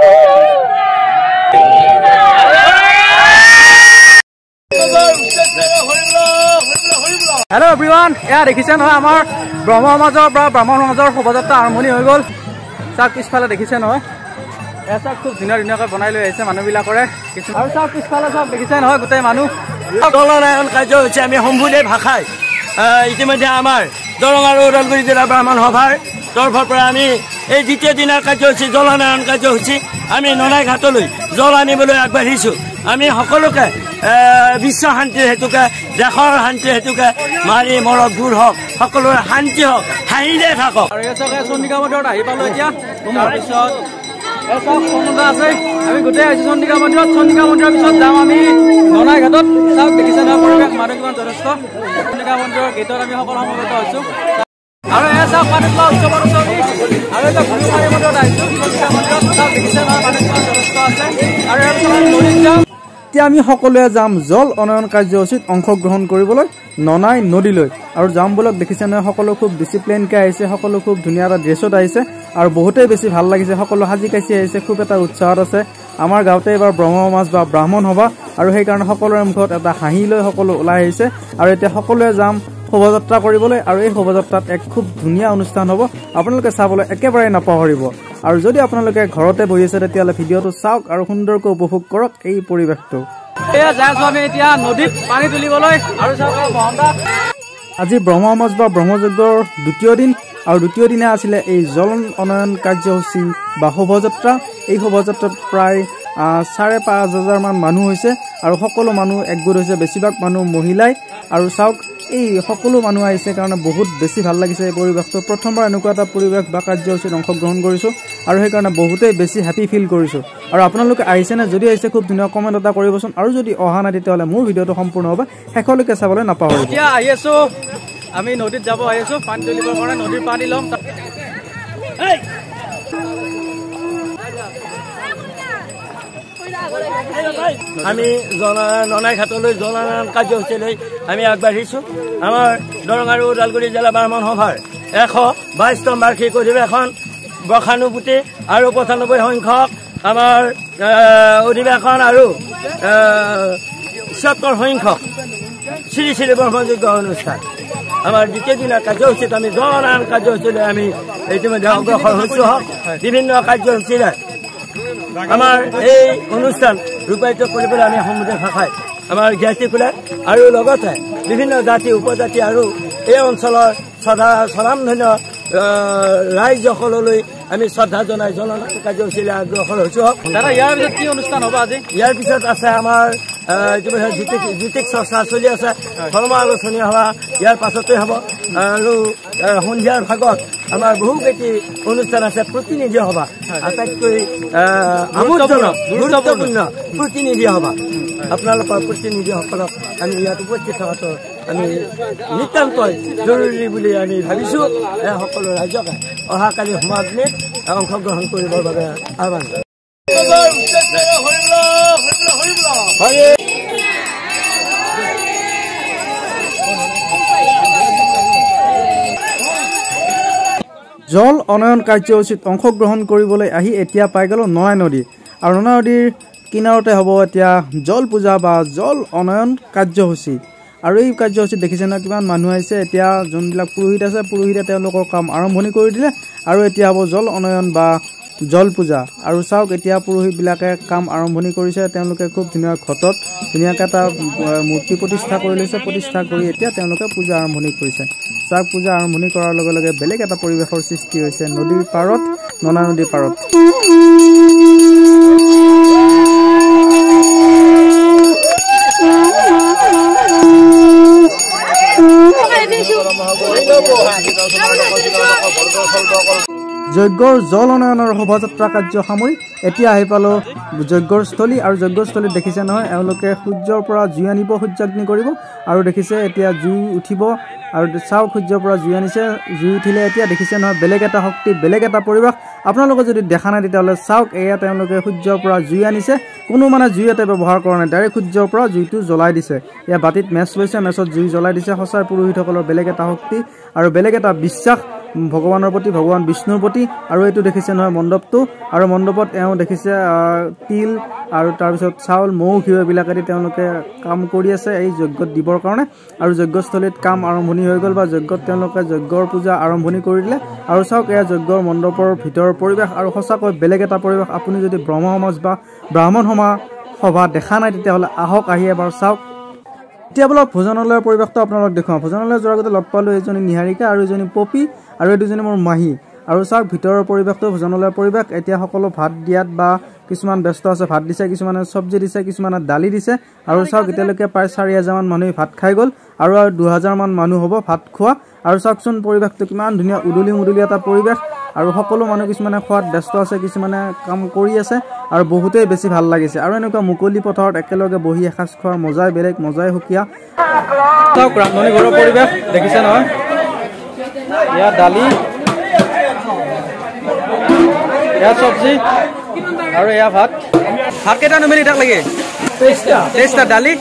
Hello everyone, yeah, দেখিছে নহয় আমাৰ ব্ৰহ্ম সমাজৰ পৰা ব্ৰাহ্মণ সমাজৰ শোভাযাত্ৰা আৰম্ভণি হৈ গ'ল। চাওক পিছফালে দেখিছে নহয়, এচাক খুব ধুনীয়াকৈ বনাই লৈ আহিছে মানুহবিলাকৰে। আৰু চাওক পিছফালে চাওক দেখিছে নহয় গোটেই মানুহ। দলনায়ন কাৰ্য হৈছে আমি সম্পূৰ্ণ ভাষাই ইতিমধ্যে আমাৰ দৰং আৰু ওদালগুৰি জিলা ব্ৰাহ্মণ সভাৰ তৰফৰ পৰা আমি এই দ্বিতীয় দিনৰ কাৰ্যসূচী জলনায়ন কাৰ্যসূচী আমি ননাই ঘাটলৈ জল আনিবলৈ আগবাঢ়িছোঁ। আমি সকলোকে বিশ্ব শান্তিৰ হেতুকে দেশৰ শান্তিৰ হেতুকে মাৰি মৰক দূৰ হওক, সকলোৰে শান্তি হওক, হাঁহিলে থাকক। আৰু এই চাগে চন্দিকা মন্দিৰত আহি পালোঁ এতিয়া। তাৰপিছত আছে আমি গোটেই আহিছোঁ চন্দিকা মন্দিৰত। চন্দিকা মন্দিৰৰ পিছত যাম আমি ননাই ঘাটত। চাওক দেখিছে নহয় পৰিৱেশ মানুহ কিমান যথেষ্ট। চন্দিকা মন্দিৰৰ গেটত আমি সকলো সমবেত হৈছোঁ। আৰু এই চাওক পানীতোলা উৎসৱৰ ওচৰতে আৰু এটা গুৰুমাৰী মন্দিৰত আহিছোঁ চন্দিকা মন্দিৰত। চাওক দেখিছে নহয় মানুহ কিমান যথেষ্ট আছে। আৰু ইয়াৰ পিছত আমি নদীত যাম। এতিয়া আমি সকলোৱে যাম জল উন্নয়ন কাৰ্যসূচীত অংশগ্ৰহণ কৰিবলৈ ননাই নদীলৈ। আৰু যাম বলক দেখিছে নহয় সকলো খুব ডিচিপ্লিনকৈ আহিছে, সকলো খুব ধুনীয়া এটা ড্ৰেছত আহিছে আৰু বহুতেই বেছি ভাল লাগিছে। সকলো সাজি কাচি আহিছে, খুব এটা উৎসাহত আছে। আমাৰ গাঁৱতে এইবাৰ ব্ৰহ্ম সমাজ বা ব্ৰাহ্মণ সভা আৰু সেইকাৰণে সকলোৰে মুখত এটা হাঁহি লৈ সকলো ওলাই আহিছে। আৰু এতিয়া সকলোৱে যাম শোভাযাত্ৰা কৰিবলৈ আৰু এই শোভাযাত্ৰাত এক খুব ধুনীয়া অনুষ্ঠান হ'ব, আপোনালোকে চাবলৈ একেবাৰে নাপাহৰিব। আৰু যদি আপোনালোকে ঘৰতে বহি আছে তেতিয়াহ'লে ভিডিঅ'টো চাওক আৰু সুন্দৰকৈ উপভোগ কৰক এই পৰিৱেশটো। এয়া যাই আছোঁ আমি এতিয়া নদীত পানী তুলিবলৈ। আৰু চাওক আজি ব্ৰহ্ম সমাজ বা ব্ৰহ্মযজ্ঞৰ দ্বিতীয় দিন আৰু দ্বিতীয় দিনা আছিলে এই জল উন্নয়ন কাৰ্যসূচী বা শোভাযাত্ৰা। এই শোভাযাত্ৰাত প্ৰায় 5,500 মান মানুহ হৈছে আৰু সকলো মানুহ একগোট হৈছে, বেছিভাগ মানুহ মহিলাই। আৰু চাওক এই সকলো মানুহ আহিছে কাৰণে বহুত বেছি ভাল লাগিছে এই পৰিৱেশটো। প্ৰথমবাৰ এনেকুৱা এটা পৰিৱেশ বা কাৰ্যসূচীত অংশগ্ৰহণ কৰিছোঁ আৰু সেইকাৰণে বহুতেই বেছি হেপী ফিল কৰিছোঁ। আৰু আপোনালোকে আহিছেনে? যদি আহিছে খুব ধুনীয়া কমেণ্ট এটা কৰিবচোন। আৰু যদি অহা নাই তেতিয়াহ'লে মোৰ ভিডিঅ'টো সম্পূৰ্ণভাৱে শেষলৈকে চাবলৈ নাপাহৰিব। এতিয়া আহি আছোঁ, আমি নদীত যাব আহি আছোঁ পানী তুলিবৰ কাৰণে। নদীৰ পানী ল'ম। আমি ননাই ঘাটলৈ জলনায়ন কাৰ্যসূচীলৈ আমি আগবাঢ়িছোঁ। আমাৰ দৰং আৰু ওদালগুৰি জিলা ব্ৰাহ্মণ সভাৰ 122তম বাৰ্ষিক অধিৱেশন বৰ্ষানুভূতি আৰু 95 সংখ্যক আমাৰ অধিৱেশন আৰু 70 সংখ্যক শ্ৰী শ্ৰী ব্ৰহ্মযজ্ঞ অনুষ্ঠান। আমাৰ দ্বিতীয় দিনৰ কাৰ্যসূচীত আমি জলনায়ন কাৰ্যসূচীলৈ আমি ইতিমধ্যে অগ্ৰসৰ হৈছোঁ। বিভিন্ন কাৰ্যসূচীৰে আমাৰ এই অনুষ্ঠান ৰূপায়িত কৰিবলৈ আমি সমুদ্ৰ ভাষাই আমাৰ জ্ঞাতি কোলাই আৰু লগতে বিভিন্ন জাতি উপজাতি আৰু এই অঞ্চলৰ স্বনামধন্য ৰাইজসকললৈ আমি শ্ৰদ্ধা জনাই জলনায়ন কাৰ্যসূচীলৈ অগ্ৰসৰ হৈছোঁ। দাদা ইয়াৰ পিছত কি অনুষ্ঠান হ'ব আজি? ইয়াৰ পিছত আছে আমাৰ ইতিমধ্যে জ্যোতিষ চৰ্চা চলি আছে, ধৰ্ম আলোচনী সভা ইয়াৰ পাছতে হ'ব। আৰু সন্ধিয়াৰ ভাগত আমাৰ বহুকেইটি অনুষ্ঠান আছে। প্ৰতিনিধি সভা আটাইতকৈ আমোদজনক গুৰুত্বপূৰ্ণ প্ৰতিনিধি সভা। আপোনালোকৰ প্ৰতিনিধিসকলক আমি ইয়াত উপস্থিত থকাটো আমি নিতান্তই জৰুৰী বুলি আমি ভাবিছোঁ। সকলো ৰাইজকে অহাকালি সমাজনীত অংশগ্ৰহণ কৰিবৰ বাবে আহ্বান। জল উন্নয়ন কাৰ্যসূচীত অংশগ্ৰহণ কৰিবলৈ আহি এতিয়া পাই গ'লোঁ ননাই নদী। আৰু ননাই নদীৰ কিনাৰতে হ'ব এতিয়া জল পূজা বা জল উন্নয়ন কাৰ্যসূচী। আৰু এই কাৰ্যসূচীত দেখিছে নহয় কিমান মানুহ আহিছে। এতিয়া যোনবিলাক পুৰোহিত আছে পুৰোহিতে তেওঁলোকৰ কাম আৰম্ভণি কৰি দিলে আৰু এতিয়া হ'ব জল উন্নয়ন বা জল পূজা। আৰু চাওক এতিয়া পুৰোহিতবিলাকে কাম আৰম্ভণি কৰিছে। তেওঁলোকে খুব ধুনীয়া ঘটত ধুনীয়াকৈ এটা মূৰ্তি প্ৰতিষ্ঠা কৰি লৈছে। প্ৰতিষ্ঠা কৰি এতিয়া তেওঁলোকে পূজা আৰম্ভণি কৰিছে। চাওক পূজা আৰম্ভণি কৰাৰ লগে লগে বেলেগ এটা পৰিৱেশৰ সৃষ্টি হৈছে নদীৰ পাৰত, ননা নদীৰ পাৰত। যজ্ঞৰ জল উন্নয়নৰ শোভাযাত্ৰা কাৰ্য সামৰি এতিয়া আহি পালোঁ যজ্ঞৰ স্থলী। আৰু যজ্ঞস্থলীত দেখিছে নহয় এওঁলোকে সূৰ্যৰ পৰা জুই আনিব, সূৰ্যাগ্নি কৰিব। আৰু দেখিছে এতিয়া জুই উঠিব আৰু চাওক সূৰ্যৰ পৰা জুই আনিছে। জুই উঠিলে এতিয়া দেখিছে নহয় বেলেগ এটা শক্তি, বেলেগ এটা পৰিৱেশ। আপোনালোকে যদি দেখা নাই তেতিয়াহ'লে চাওক এয়া তেওঁলোকে সূৰ্যৰ পৰা জুই আনিছে। কোনো মানে জুই এটা ব্যৱহাৰ কৰা নাই, ডাইৰেক্ট সূৰ্যৰ পৰা জুইটো জ্বলাই দিছে। এয়া বাতিত মেচ লৈছে, মেচত জুই জ্বলাই দিছে। সঁচাই পুৰোহিতসকলৰ বেলেগ এটা শক্তি আৰু বেলেগ এটা বিশ্বাস ভগৱানৰ প্ৰতি ভগৱান বিষ্ণুৰ প্ৰতি আৰু এইটো দেখিছে নহয় মণ্ডপটো আৰু মণ্ডপত এওঁ দেখিছে তিল আৰু তাৰপিছত চাউল মৌ ঘিউ এইবিলাকেদি তেওঁলোকে কাম কৰি আছে এই যজ্ঞত দিবৰ কাৰণে আৰু যজ্ঞস্থলীত কাম আৰম্ভণি হৈ গ'ল বা যজ্ঞত তেওঁলোকে যজ্ঞৰ পূজা আৰম্ভণি কৰি দিলে আৰু চাওক এয়া যজ্ঞৰ মণ্ডপৰ ভিতৰৰ পৰিৱেশ আৰু সঁচাকৈ বেলেগ এটা পৰিৱেশ আপুনি যদি ব্ৰহ্ম সমাজ বা ব্ৰাহ্মণ সভা দেখা নাই তেতিয়াহ'লে আহক আহি এবাৰ চাওক এতিয়া বোলক ভোজনালয়ৰ পৰিৱেশটো আপোনালোক দেখুৱাওঁ ভোজনালয় যোৱাৰ আগতে লগ পালোঁ এজনী নিহাৰিকা আৰু এজনী পপি আৰু এই দুজনী মোৰ মাহী আৰু চাওক ভিতৰৰ পৰিৱেশটো ভোজনালয়ৰ পৰিৱেশ এতিয়া সকলো ভাত দিয়াত বা কিছুমান ব্যস্ত আছে ভাত দিছে কিছুমানে চব্জি দিছে কিছুমানে দালি দিছে আৰু চাওক এতিয়ালৈকে প্ৰায় 4,000 মান মানুহে ভাত খাই গ'ল আৰু 2,000 মান মানুহ হ'ব ভাত খোৱা আৰু চাওকচোন পৰিৱেশটো কিমান ধুনীয়া উদুলি মুদুলি এটা পৰিৱেশ আৰু সকলো মানুহ কিছুমানে খোৱাত ব্যস্ত আছে কিছুমানে কাম কৰি আছে আৰু বহুতেই বেছি ভাল লাগিছে আৰু এনেকুৱা মুকলি পথাৰত একেলগে বহি এসাঁজ খোৱাৰ মজাই বেলেগ মজাই সুকীয়া চাওক ৰান্ধনি ঘৰৰ পৰিৱেশ দেখিছে নহয় ইয়াত দালি ইয়াত চব্জি আৰু এয়া ভাত কেইটা নুমেলি তাক লাগে 23টা দালি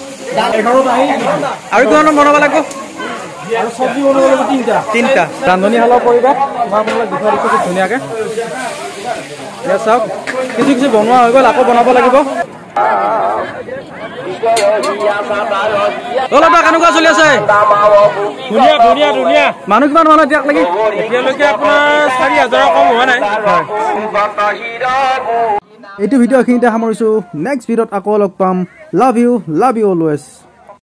আৰু কিমান বনাব লাগিব আৰু চব্জি বনাব লাগিব 3টা ৰান্ধনিশালৰ পৰিৱেশ মই আপোনালোক দেখুৱাই দিছোঁ খুব ধুনীয়াকৈ এয়া চাওক কিছু বনোৱা হৈ গ'ল আকৌ বনাব লাগিব কেনেকুৱা চলি আছে ধুনীয়া মানুহ কিমান মানুহ এতিয়া লাগি এতিয়ালৈকে আপোনাৰ 4,000 কম হোৱা নাই এইটো ভিডিঅ' এইখিনিতে সামৰিছোঁ নেক্সট ভিডিঅ'ত আকৌ লগ পাম লাভ ইউ অলৱেজ